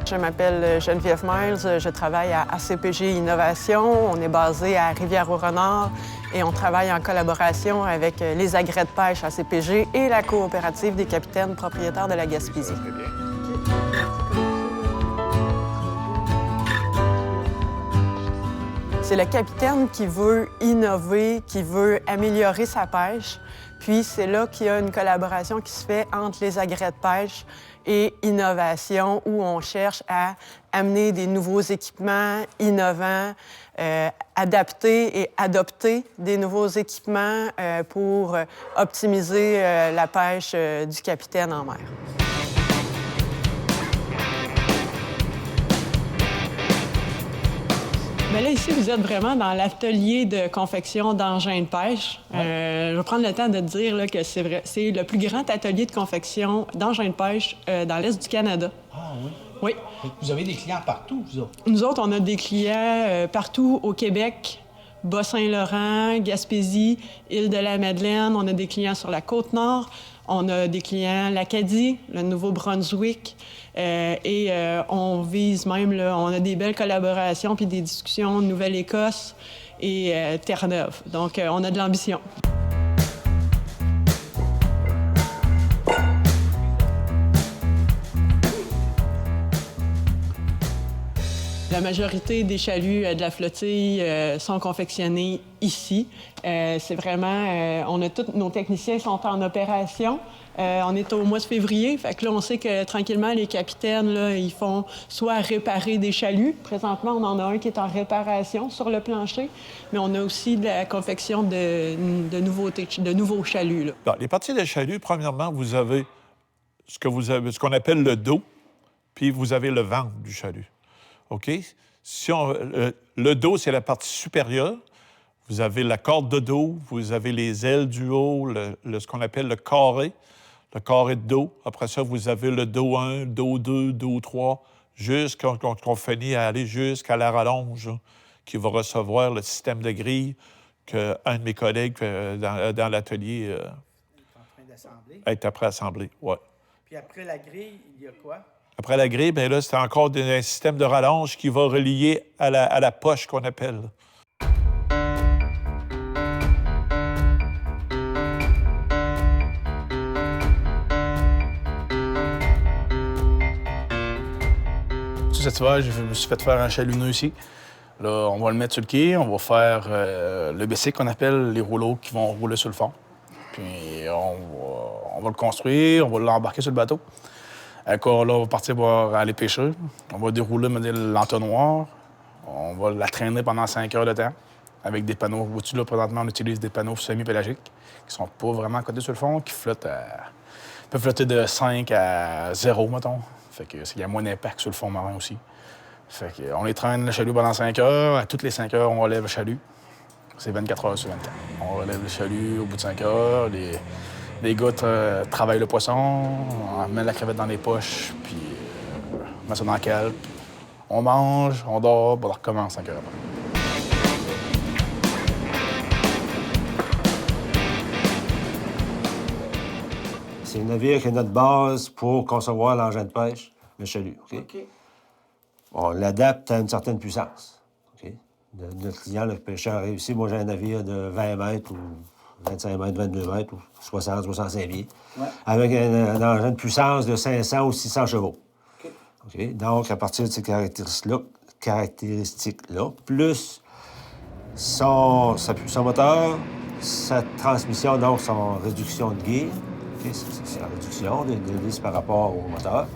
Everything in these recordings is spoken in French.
Je m'appelle Geneviève Miles, je travaille à ACPG Innovation. On est basé à Rivière-au-Renard et on travaille en collaboration avec les agrès de pêche ACPG et la coopérative des capitaines propriétaires de la Gaspésie. C'est le capitaine qui veut innover, qui veut améliorer sa pêche. Puis c'est là qu'il y a une collaboration qui se fait entre les agrès de pêche et innovation, où on cherche à amener des nouveaux équipements innovants, adapter et adopter des nouveaux équipements pour optimiser la pêche du capitaine en mer. Bien là, ici, vous êtes vraiment dans l'atelier de confection d'engins de pêche. Je vais prendre le temps de te dire là, que c'est le plus grand atelier de confection d'engins de pêche dans l'Est du Canada. Ah oui? Oui. Vous avez des clients partout, vous autres? Nous autres, on a des clients partout au Québec, Bas-Saint-Laurent, Gaspésie, Île-de-la-Madeleine. On a des clients sur la Côte-Nord. On a des clients l'Acadie, le Nouveau-Brunswick. On vise même, là, on a des belles collaborations puis des discussions de Nouvelle-Écosse et Terre-Neuve. Donc, on a de l'ambition. La majorité des chaluts de la flottille sont confectionnés ici. C'est vraiment... tous nos techniciens sont en opération. On est au mois de février, fait que là, on sait que tranquillement, les capitaines, là, ils font soit réparer des chaluts. Présentement, on en a un qui est en réparation sur le plancher, mais on a aussi de la confection de nouveaux chaluts. Là. Bon, les parties de chalut, premièrement, vous avez ce qu'on appelle le dos, puis vous avez le ventre du chalut. OK? Le dos, c'est la partie supérieure. Vous avez la corde de dos, vous avez les ailes du haut, ce qu'on appelle le carré de dos. Après ça, vous avez le dos 1, dos 2, dos 3, qu'on finit à aller jusqu'à la rallonge, hein, qui va recevoir le système de grille qu'un de mes collègues dans l'atelier est après assemblé. Ouais. Puis après la grille, il y a quoi? Après la grille, bien là, c'est encore un système de rallonge qui va relier à la poche qu'on appelle. Cet hiver, je me suis fait faire un chalut neuf ici. Là, on va le mettre sur le quai, on va faire le basic qu'on appelle les rouleaux qui vont rouler sur le fond. Puis on va le construire, on va l'embarquer sur le bateau. Là, on va partir pour aller pêcher. On va dérouler l'entonnoir. On va la traîner pendant 5 heures de temps avec des panneaux. Au-dessus, là, présentement, on utilise des panneaux semi-pélagiques qui sont pas vraiment cotés sur le fond, qui peuvent flotter de 5 à 0, mettons. Fait que il y a moins d'impact sur le fond marin aussi. Fait que on les traîne le chalut pendant 5 heures. À toutes les 5 heures, on relève le chalut. C'est 24 heures sur 24. On relève le chalut au bout de 5 heures. Les gars travaillent le poisson, on met la crevette dans les poches, puis on met ça dans la cale. On mange, on dort, puis on recommence 5 heures après. C'est le navire qui est notre base pour concevoir l'engin de pêche, le chalut. OK? On l'adapte à une certaine puissance. OK? Notre client, le pêcheur, a réussi. Moi, j'ai un navire de 20 mètres ou 25 mètres, 22 mètres ou 60, 65 pieds, avec un engin de puissance de 500 ou 600 chevaux. OK? Donc, à partir de ces caractéristiques-là, plus son moteur, sa transmission, donc son réduction de gear, okay? C'est la réduction de l'hélice par rapport au moteur.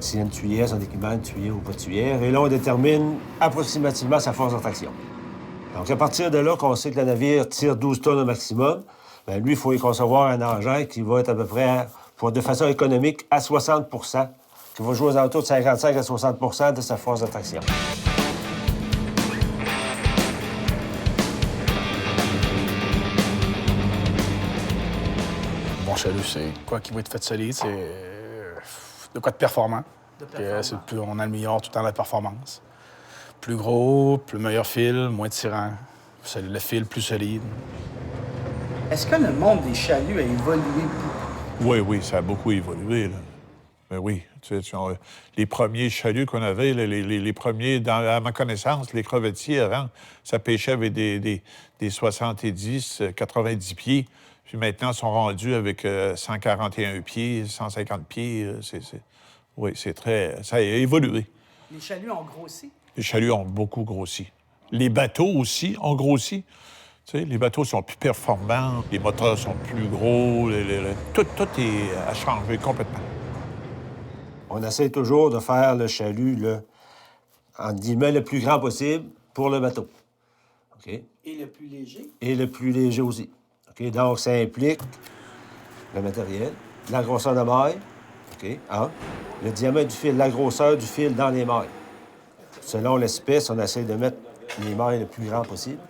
S'il y a une tuyère, son équipement, une tuyère ou pas de tuyère. Et là, on détermine approximativement sa force d'attraction. Donc, à partir de là, qu'on sait que le navire tire 12 tonnes au maximum, bien, lui, il faut y concevoir un engin qui va être à peu près, de façon économique, à 60 qui va jouer aux alentours de 55 à 60 de sa force d'attraction. Bon chalut, c'est quoi qui va être fait solide, c'est de quoi de performant. On améliore tout le temps la performance. Plus gros, plus meilleur fil, moins tirant, le fil plus solide. Est-ce que le monde des chaluts a évolué beaucoup? Oui, oui, ça a beaucoup évolué, là. Mais oui, les premiers chaluts qu'on avait, les premiers, à ma connaissance, les crevettiers avant, ça pêchait avec des 70, 90 pieds. Puis maintenant, ils sont rendus avec 141 pieds, 150 pieds. Oui, c'est très... Ça a évolué. Les chaluts ont grossi? Les chaluts ont beaucoup grossi. Les bateaux aussi ont grossi. Tu sais, les bateaux sont plus performants, les moteurs sont plus gros, tout a changé complètement. On essaie toujours de faire le chalut, entre guillemets, le plus grand possible pour le bateau. OK? Et le plus léger? Et le plus léger aussi. OK? Donc, ça implique le matériel, la grosseur de maille, OK? Le diamètre du fil, la grosseur du fil dans les mailles. Selon l'espèce, on essaie de mettre les mailles le plus grand possible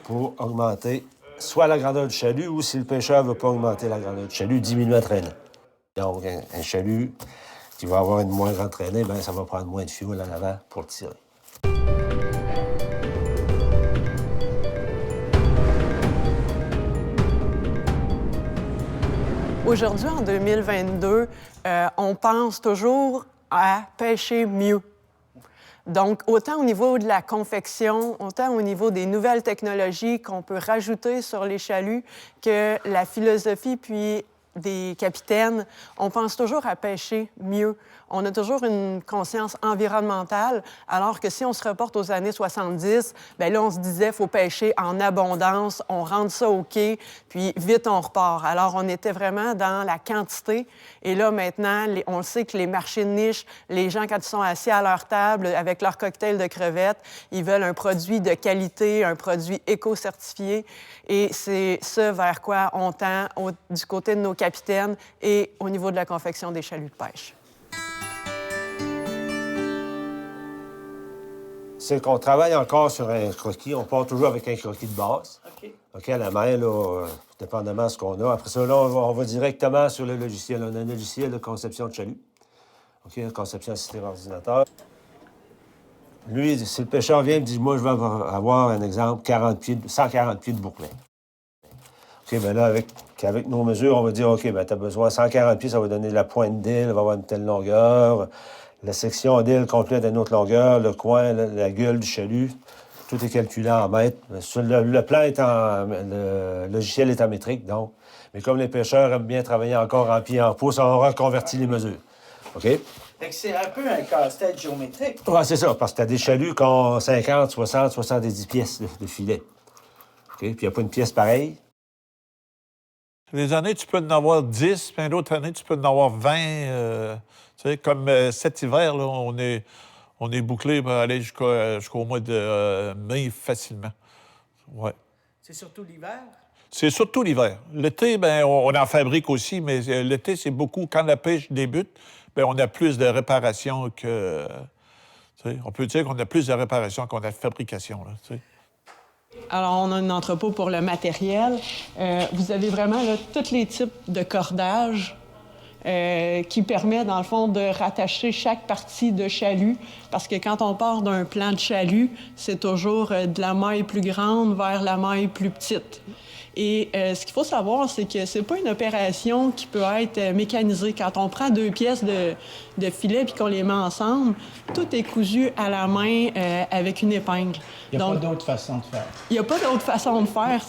pour augmenter soit la grandeur du chalut ou, si le pêcheur ne veut pas augmenter la grandeur du chalut, diminuer la traînée. Donc, un chalut qui va avoir une moins grande traînée, bien, ça va prendre moins de fioul en avant pour le tirer. Aujourd'hui, en 2022, on pense toujours à pêcher mieux. Donc, autant au niveau de la confection, autant au niveau des nouvelles technologies qu'on peut rajouter sur les chaluts que la philosophie puis des capitaines, on pense toujours à pêcher mieux. On a toujours une conscience environnementale, alors que si on se reporte aux années 70, bien là, on se disait, il faut pêcher en abondance, on rentre ça au quai, puis vite, on repart. Alors, on était vraiment dans la quantité. Et là, maintenant, on sait que les marchés de niche, les gens, quand ils sont assis à leur table avec leur cocktail de crevettes, ils veulent un produit de qualité, un produit éco-certifié. Et c'est ce vers quoi on tend du côté de nos capitaines et au niveau de la confection des chaluts de pêche. C'est qu'on travaille encore sur un croquis. On part toujours avec un croquis de base. OK, à la main, là, dépendamment de ce qu'on a. Après ça, là, on va directement sur le logiciel. On a un logiciel de conception de chalut. OK, conception assistée par ordinateur. Lui, si le pêcheur vient et me dit, moi, je vais avoir un exemple, 140 pieds de bouclin. OK, bien là, avec nos mesures, on va dire, OK, bien, tu as besoin de 140 pieds, ça va donner la pointe d'aile, va avoir une telle longueur. La section d'aile complète d'une autre longueur, le coin, la gueule du chalut, tout est calculé en mètres. Le plan est le logiciel est en métrique, donc. Mais comme les pêcheurs aiment bien travailler encore en pied et en pouce, on reconvertit les mesures. OK? Fait que c'est un peu un casse-tête géométrique. Oui, c'est ça, parce que tu as des chaluts qui ont 50, 60, 70 pièces de filet. OK? Puis il n'y a pas une pièce pareille. Les années, tu peux en avoir 10, puis d'autres années, tu peux en avoir 20. Tu sais, comme cet hiver, là, on est bouclé pour aller jusqu'au mois de mai facilement. Ouais. C'est surtout l'hiver? C'est surtout l'hiver. L'été, bien, on en fabrique aussi, mais l'été, c'est beaucoup. Quand la pêche débute, bien, on a plus de réparation que... Tu sais, on peut dire qu'on a plus de réparation qu'on a de fabrication, là, tu sais. Alors, on a un entrepôt pour le matériel. Vous avez vraiment là, tous les types de cordages qui permet, dans le fond, de rattacher chaque partie de chalut. Parce que quand on part d'un plan de chalut, c'est toujours de la maille plus grande vers la maille plus petite. Et ce qu'il faut savoir, c'est que c'est pas une opération qui peut être mécanisée. Quand on prend 2 pièces de filet puis qu'on les met ensemble, tout est cousu à la main avec une épingle. Il n'y a pas d'autre façon de faire. Il n'y a pas d'autre façon de faire.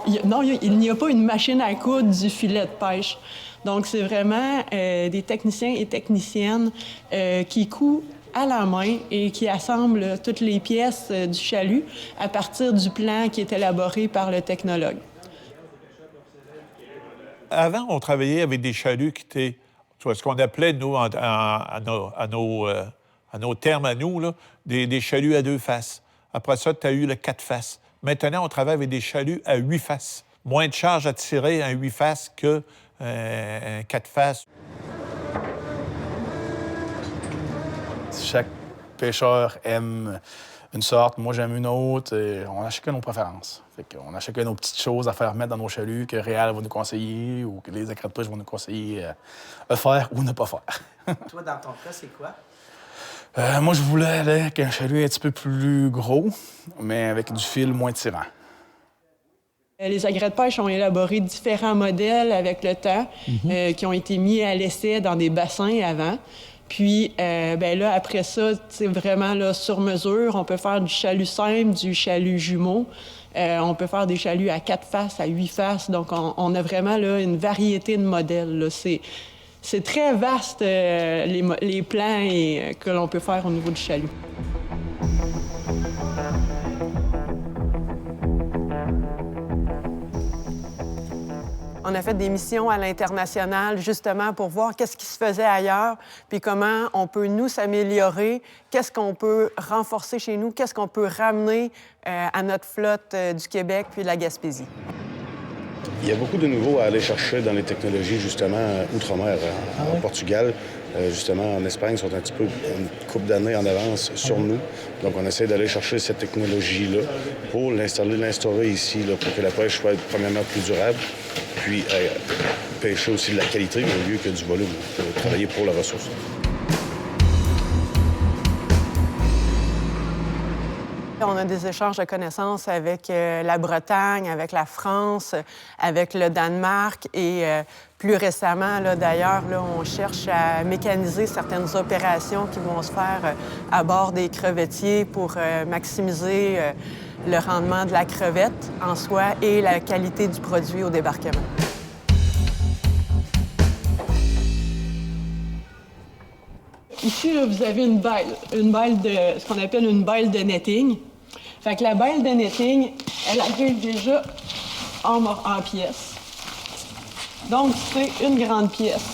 Il n'y a pas une machine à coudre du filet de pêche. Donc, c'est vraiment des techniciens et techniciennes qui coudent à la main et qui assemblent toutes les pièces du chalut à partir du plan qui est élaboré par le technologue. Avant, on travaillait avec des chaluts qui étaient ce qu'on appelait, nous, à nos termes à nous, là, des chaluts à 2 faces. Après ça, tu as eu le 4 faces. Maintenant, on travaille avec des chaluts à 8 faces. Moins de charge à tirer un 8 faces que un 4 faces. Chaque pêcheur aime une sorte, moi j'aime une autre. Et on a chacun nos préférences. On a chacun nos petites choses à faire mettre dans nos chaluts que Réal va nous conseiller ou que les accrets de pêche vont nous conseiller à faire ou ne pas faire. Toi, dans ton cas, c'est quoi? Moi, je voulais aller avec un chalut un petit peu plus gros, mais avec du fil moins tirant. Les agrès de pêche ont élaboré différents modèles avec le temps qui ont été mis à l'essai dans des bassins avant. Puis, là, après ça, c'est vraiment là, sur mesure. On peut faire du chalut simple, du chalut jumeau. On peut faire des chaluts à 4 faces, à 8 faces. Donc, on a vraiment là, une variété de modèles. Là. C'est très vaste, les plans que l'on peut faire au niveau du chalut. On a fait des missions à l'international justement pour voir qu'est-ce qui se faisait ailleurs, puis comment on peut, nous, s'améliorer, qu'est-ce qu'on peut renforcer chez nous, qu'est-ce qu'on peut ramener à notre flotte du Québec puis de la Gaspésie. Il y a beaucoup de nouveaux à aller chercher dans les technologies, justement, outre-mer. En Portugal, justement, en Espagne, sont un petit peu une couple d'années en avance sur nous. Donc, on essaie d'aller chercher cette technologie-là pour l'instaurer ici, là, pour que la pêche soit, premièrement, plus durable, puis pêcher aussi de la qualité au lieu que du volume, pour travailler pour la ressource. On a des échanges de connaissances avec la Bretagne, avec la France, avec le Danemark et plus récemment, d'ailleurs, on cherche à mécaniser certaines opérations qui vont se faire à bord des crevettiers pour maximiser le rendement de la crevette en soi et la qualité du produit au débarquement. Ici, là, vous avez une balle de ce qu'on appelle une balle de netting. Fait que la balle de netting, elle arrive déjà en pièces. Donc, c'est une grande pièce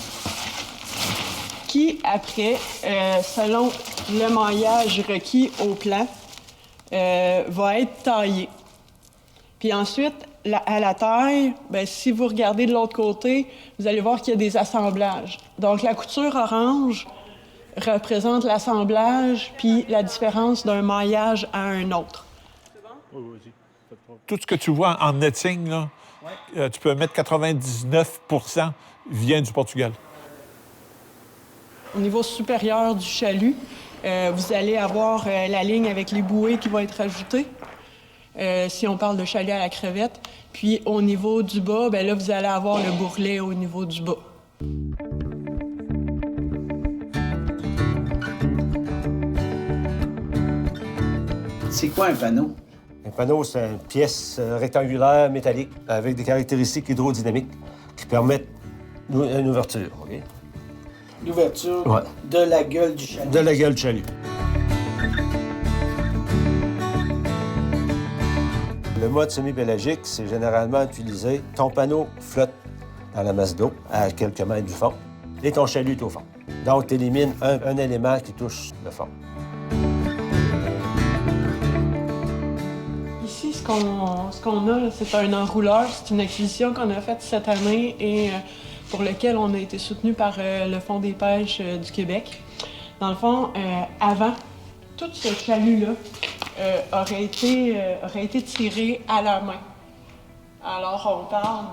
qui, après, selon le maillage requis au plan, va être taillée. Puis ensuite, à la taille, bien, si vous regardez de l'autre côté, vous allez voir qu'il y a des assemblages. Donc, la couture orange représente l'assemblage puis la différence d'un maillage à un autre. Tout ce que tu vois en netting, là, tu peux mettre 99 % vient du Portugal. Au niveau supérieur du chalut, vous allez avoir la ligne avec les bouées qui va être ajoutée, si on parle de chalut à la crevette. Puis au niveau du bas, bien là, vous allez avoir le bourrelet au niveau du bas. C'est quoi un panneau? Un panneau, c'est une pièce rectangulaire métallique avec des caractéristiques hydrodynamiques qui permettent une ouverture. Okay? L'ouverture Ouais. de la gueule du chalut. De la gueule du chalut. Le mode semi-pélagique, c'est généralement utilisé. Ton panneau flotte dans la masse d'eau à quelques mètres du fond et ton chalut est au fond. Donc, tu élimines un élément qui touche le fond. Ici, ce qu'on a, c'est un enrouleur. C'est une acquisition qu'on a faite cette année et pour lequel on a été soutenu par le Fonds des pêches du Québec. Dans le fond, avant, tout ce chalut-là aurait été tiré à la main. Alors, on parle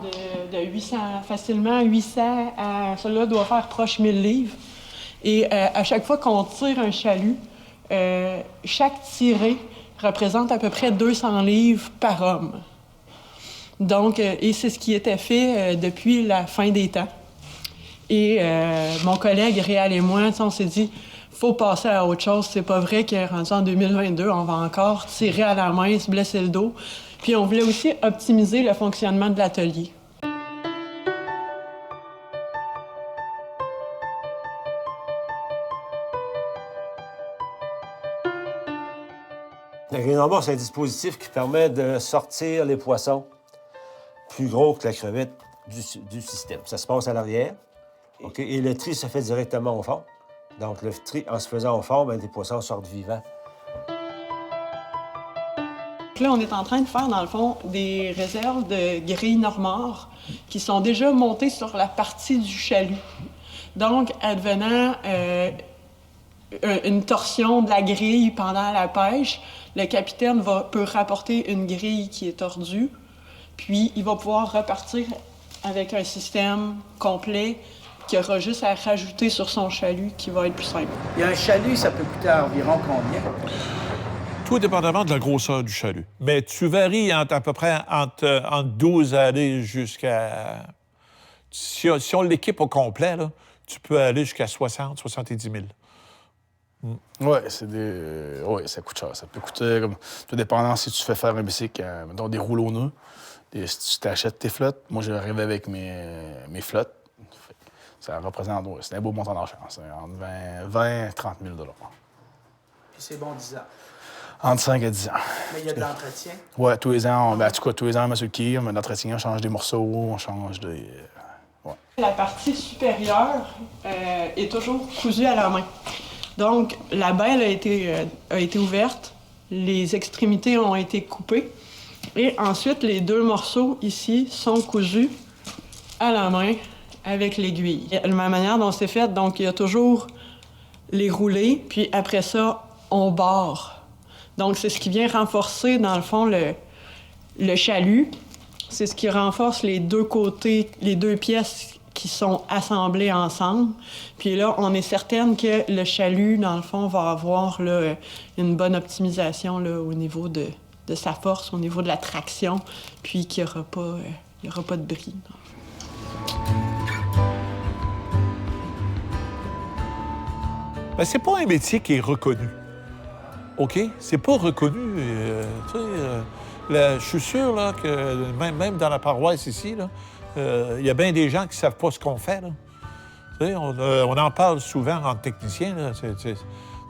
de 800, facilement 800 à... Celui-là doit faire proche 1000 livres. Et à chaque fois qu'on tire un chalut, chaque tiré représente à peu près 200 livres par homme. Donc, et c'est ce qui était fait depuis la fin des temps. Et mon collègue Réal et moi, on s'est dit, faut passer à autre chose. C'est pas vrai qu'en rendu en 2022, on va encore tirer à la main, se blesser le dos. Puis on voulait aussi optimiser le fonctionnement de l'atelier. La grille en bord, c'est un dispositif qui permet de sortir les poissons plus gros que la crevette du système. Ça se passe à l'arrière, OK? Et le tri se fait directement au fond. Donc, le tri, en se faisant au fond, bien, les poissons sortent vivants. Là, on est en train de faire, dans le fond, des réserves de grilles normores qui sont déjà montées sur la partie du chalut. Donc, advenant une torsion de la grille pendant la pêche, le capitaine peut rapporter une grille qui est tordue, puis il va pouvoir repartir avec un système complet qui aura juste à rajouter sur son chalut qui va être plus simple. Et un chalut, ça peut coûter environ combien? Tout dépendamment de la grosseur du chalut. Mais tu varies à peu près entre 12 à aller jusqu'à... Si on l'équipe au complet, là, tu peux aller jusqu'à 60, 70 000. Oui, ça coûte cher. Ça peut coûter, comme, tout dépendant si tu fais faire un bicycle, mettons des rouleaux nœuds, si tu t'achètes tes flottes. Moi, j'arrive avec mes flottes. Ça représente, c'est un beau montant d'argent. C'est entre 20 et 30 000 $. Puis c'est bon 10 ans. Entre 5 à 10 ans. Mais il y a de l'entretien? Oui, tous les ans, en tout cas, tous les ans, on met sur le quai, on met de l'entretien, on change des morceaux, on change des... ouais. La partie supérieure est toujours cousue à la main. Donc, la belle a été ouverte, les extrémités ont été coupées, et ensuite, les deux morceaux ici sont cousus à la main avec l'aiguille. La manière dont c'est fait, donc, il y a toujours les roulés, puis après ça, on barre. Donc, c'est ce qui vient renforcer, dans le fond, le chalut. C'est ce qui renforce les deux côtés, les deux pièces qui sont assemblées ensemble. Puis là, on est certaine que le chalut, dans le fond, va avoir là, une bonne optimisation là, au niveau de sa force, au niveau de la traction, puis qu'il n'y aura pas de bris. Bien, c'est pas un métier qui est reconnu. OK? C'est pas reconnu. Je suis sûr là, que même dans la paroisse ici, il y a bien des gens qui ne savent pas ce qu'on fait. Là. On en parle souvent entre techniciens.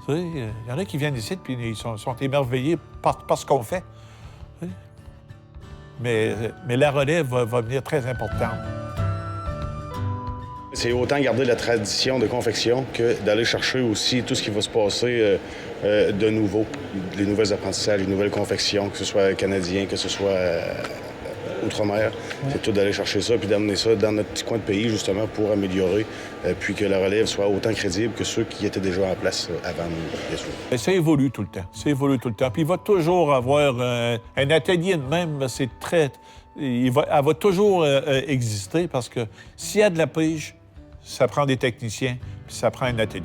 Il y en a qui viennent ici et ils sont émerveillés par ce qu'on fait. Mais la relève va venir très importante. C'est autant garder la tradition de confection que d'aller chercher aussi tout ce qui va se passer de nouveau. Les nouveaux apprentissages, les nouvelles confections, que ce soit canadien, que ce soit outre-mer. C'est tout d'aller chercher ça puis d'amener ça dans notre petit coin de pays, justement, pour améliorer, puis que la relève soit autant crédible que ceux qui étaient déjà en place avant nous, bien sûr. Et ça évolue tout le temps. Ça évolue tout le temps. Puis il va toujours avoir un atelier de même, elle va toujours exister parce que s'il y a de la pêche, ça prend des techniciens, puis ça prend un atelier.